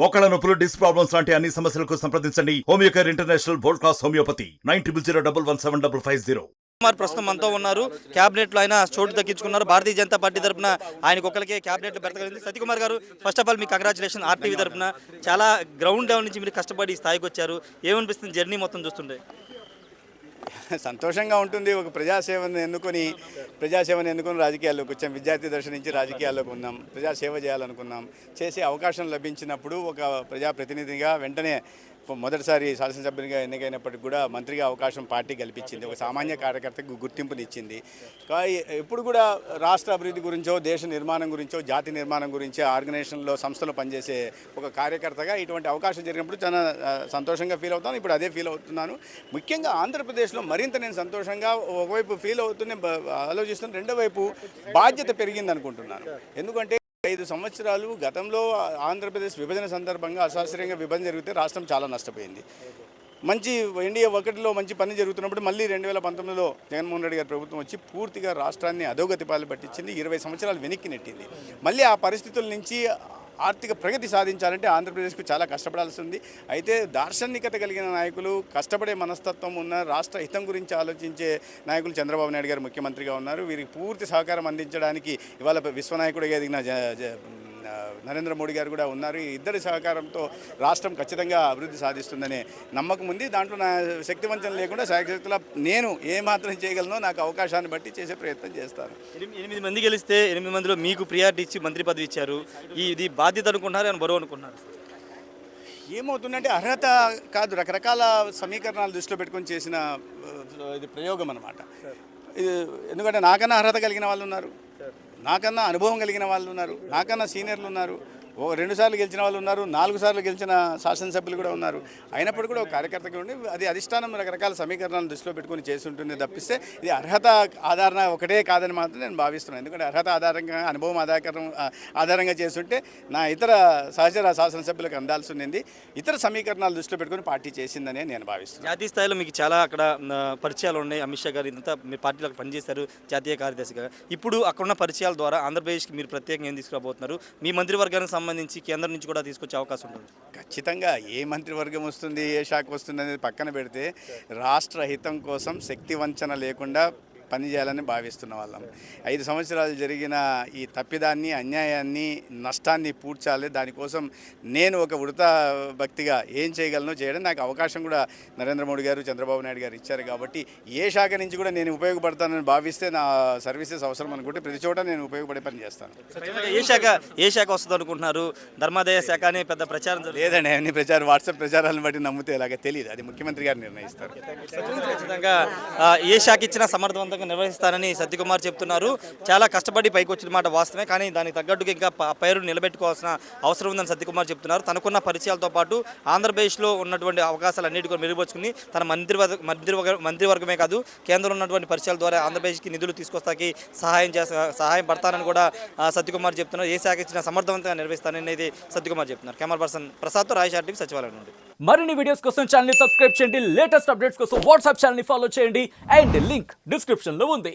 మోకాళ్ళ నొప్పులు, disc problems లాంటి అన్ని సమస్యలకు సంప్రదించండి Homeocare international world class homeopathy 9001175550. Kumar ప్రస్తుతం మనతో ఉన్నారు. క్యాబినెట్ లో ఆయన చోటు దక్కించుకున్నారు. భారతీయ జనతా పార్టీ తరఫున ఆయనకు ఒకరికే క్యాబినెట్ లో బెడతగలిగింది. సత్యకుమార్ గారు, first of all me congratulation. RTV తరఫున చాలా గ్రౌండ్ లెవెల్ నుంచి మీరు కష్టపడి ఈ స్థాయికి వచ్చారు. ఏమనిపిస్తుంది జర్నీ మొత్తం చూస్తుంటే? సంతోషంగా ఉంటుంది. ఒక ప్రజాసేవను ఎన్నుకొని రాజకీయాల్లోకి వచ్చాం. విద్యార్థి దశ నుంచి రాజకీయాల్లోకి ఉన్నాం. ప్రజాసేవ చేయాలనుకున్నాం. చేసే అవకాశం లభించినప్పుడు ఒక ప్రజాప్రతినిధిగా వెంటనే మొదటిసారి శాసనసభ్యునిగా ఎన్నికైనప్పటికి కూడా మంత్రిగా అవకాశం పార్టీ కల్పించింది. ఒక సామాన్య కార్యకర్తకు గుర్తింపునిచ్చింది. ఎప్పుడు కూడా రాష్ట్ర అభివృద్ధి గురించో, దేశ నిర్మాణం గురించో, జాతి నిర్మాణం గురించో ఆర్గనైజేషన్లో సంస్థలో పనిచేసే ఒక కార్యకర్తగా ఇటువంటి అవకాశం జరిగినప్పుడు చాలా సంతోషంగా ఫీల్ అవుతాను. ఇప్పుడు అదే ఫీల్ అవుతున్నాను. ముఖ్యంగా ఆంధ్రప్రదేశ్లో మరింత నేను సంతోషంగా ఒకవైపు ఫీల్ అవుతూనే ఆలోచిస్తున్నాను. రెండో వైపు బాధ్యత పెరిగింది అనుకుంటున్నాను. ఎందుకంటే 5 సంవత్సరాలు గతంలో ఆంధ్రప్రదేశ్ విభజన సందర్భంగా అశాస్త్రీయంగా విభజన జరిగితే రాష్ట్రం చాలా నష్టపోయింది. మంచి ఎన్డీఏ ఒకటిలో మంచి పని జరుగుతున్నప్పుడు మళ్ళీ 2019లో జగన్మోహన్ రెడ్డి గారి ప్రభుత్వం వచ్చి పూర్తిగా రాష్ట్రాన్ని అధోగతి పాలు పట్టించింది. 20 సంవత్సరాలు వెనక్కి నెట్టింది. మళ్ళీ ఆ పరిస్థితుల నుంచి ఆర్థిక ప్రగతి సాధించాలంటే ఆంధ్రప్రదేశ్కు చాలా కష్టపడాల్సి ఉంది. అయితే దార్శనికత కలిగిన నాయకులు, కష్టపడే మనస్తత్వం ఉన్న, రాష్ట్ర హితం గురించి ఆలోచించే నాయకులు చంద్రబాబు నాయుడు గారు ముఖ్యమంత్రిగా ఉన్నారు. వీరికి పూర్తి సహకారం అందించడానికి ఇవాళ విశ్వనాయకుడిగా ఎదిగిన నరేంద్ర మోడీ గారు కూడా ఉన్నారు. ఈ ఇద్దరి సహకారంతో రాష్ట్రం ఖచ్చితంగా అభివృద్ధి సాధిస్తుందనే నమ్మకం ఉంది. దాంట్లో నా శక్తివంచన లేకుండా శాయశక్తులా నేను ఏమాత్రం చేయగలనో నాకు అవకాశాన్ని బట్టి చేసే ప్రయత్నం చేస్తాను. 8 మంది గెలిస్తే 8 మందిలో మీకు ప్రియారిటీ ఇచ్చి మంత్రి పదవి ఇచ్చారు. ఇది బాధ్యత అనుకుంటున్నారు, అని బరువు అనుకుంటున్నారు? ఏమవుతుందంటే అర్హత కాదు, రకరకాల సమీకరణాలు దృష్టిలో పెట్టుకొని చేసిన ఇది ప్రయోగం అన్నమాట. ఎందుకంటే నాకన్నా అర్హత కలిగిన వాళ్ళు ఉన్నారు, నాకన్నా అనుభవం కలిగిన వాళ్ళు ఉన్నారు, నాకన్నా సీనియర్లు ఉన్నారు, 2 సార్లు గెలిచిన వాళ్ళు ఉన్నారు, 4 సార్లు గెలిచిన శాసనసభ్యులు కూడా ఉన్నారు. అయినప్పుడు కూడా ఒక కార్యకర్తగా ఉండి అది అధిష్టానం రకరకాల సమీకరణాలను దృష్టిలో పెట్టుకొని చేస్తుంటుంది తప్పిస్తే ఇది అర్హత ఆధారణ ఒకటే కాదని మాత్రం నేను భావిస్తున్నాను. ఎందుకంటే అర్హత ఆధారంగా, అనుభవం ఆధారంగా చేస్తుంటే నా ఇతర సహచర శాసనసభ్యులకు అందాల్సి ఉంది. ఇతర సమీకరణాలు దృష్టిలో పెట్టుకొని పార్టీ చేసిందనే నేను భావిస్తున్నాను. జాతీయ స్థాయిలో మీకు చాలా అక్కడ పరిచయాలు ఉన్నాయి. అమిత్ షా గారు ఇంత మీరు పార్టీలో పనిచేశారు జాతీయ కార్యదర్శిగా. ఇప్పుడు అక్కడున్న పరిచయాల ద్వారా ఆంధ్రప్రదేశ్కి మీరు ప్రత్యేకంగా ఏం తీసుకురాబోతున్నారు? మీ మంత్రివర్గానికి సంబంధించి కేంద్రం నుంచి కూడా తీసుకొచ్చే అవకాశం ఉంటుంది. ఖచ్చితంగా ఏ మంత్రివర్గం వస్తుంది, ఏ శాఖ వస్తుంది అనేది పక్కన పెడితే రాష్ట్ర హితం కోసం శక్తి వంచన లేకుండా పనిచేయాలని భావిస్తున్న వాళ్ళం. 5 సంవత్సరాలు జరిగిన ఈ తప్పిదాన్ని, అన్యాయాన్ని, నష్టాన్ని పూడ్చాలి. దానికోసం నేను ఒక వృతా భక్తిగా ఏం చేయగలను చేయడం నాకు అవకాశం కూడా నరేంద్ర మోడీ గారు, చంద్రబాబు నాయుడు గారు ఇచ్చారు. కాబట్టి ఏ శాఖ నుంచి కూడా నేను ఉపయోగపడతానని భావిస్తే, నా సర్వీసెస్ అవసరం అనుకుంటే ప్రతి చోట నేను ఉపయోగపడే పని చేస్తాను. ఏ శాఖ వస్తుంది అనుకుంటున్నారు? ధర్మాదాయ శాఖ అని పెద్ద ప్రచారం లేదండి. అన్ని వాట్సాప్ ప్రచారాలను బట్టి నమ్మితే ఇలాగ తెలియదు. అది ముఖ్యమంత్రి గారు నిర్ణయిస్తారు. ఖచ్చితంగా ఏ శాఖ ఇచ్చినా సమర్థవంతంగా నిర్వహిస్తానని సత్యకుమార్ చెప్తున్నారు. చాలా కష్టపడి పైకి వచ్చిన మాట వాస్తవమే, కానీ దానికి తగ్గట్టుగా ఇంకా పేరు నిలబెట్టుకోవాల్సిన అవసరం ఉందని సత్యకుమార్ చెప్తున్నారు. తనకున్న పరిచయాలతో పాటు ఆంధ్రప్రదేశ్లో ఉన్నటువంటి అవకాశాలు అన్నిటి కూడా మెరుగుపరుచుకుని తన మంత్రివర్గమే కాదు, కేంద్రంలో ఉన్నటువంటి పరిచయాల ద్వారా ఆంధ్రప్రదేశ్కి నిధులు తీసుకొస్తాకి సహాయం పడతానని కూడా సత్యకుమార్ చెప్తున్నారు. ఏ శాఖ ఇచ్చినా సమర్థవంతంగా నిర్వహిస్తాననేది సత్యకుమార్ చెప్తున్నారు. కెమెరా పర్సన్ ప్రసాద్తో రాయ్ ఆర్టీవీ సచివాలయం నుండి. మరిన్ని వీడియోస్ కోసం ఛానల్ ని సబ్స్క్రైబ్ చేయండి. లేటెస్ట్ అప్డేట్స్ కోసం వాట్సాప్ ఛానల్ ని ఫాలో చేయండి. అండ్ లింక్ డిస్క్రిప్షన్ లో ఉంది.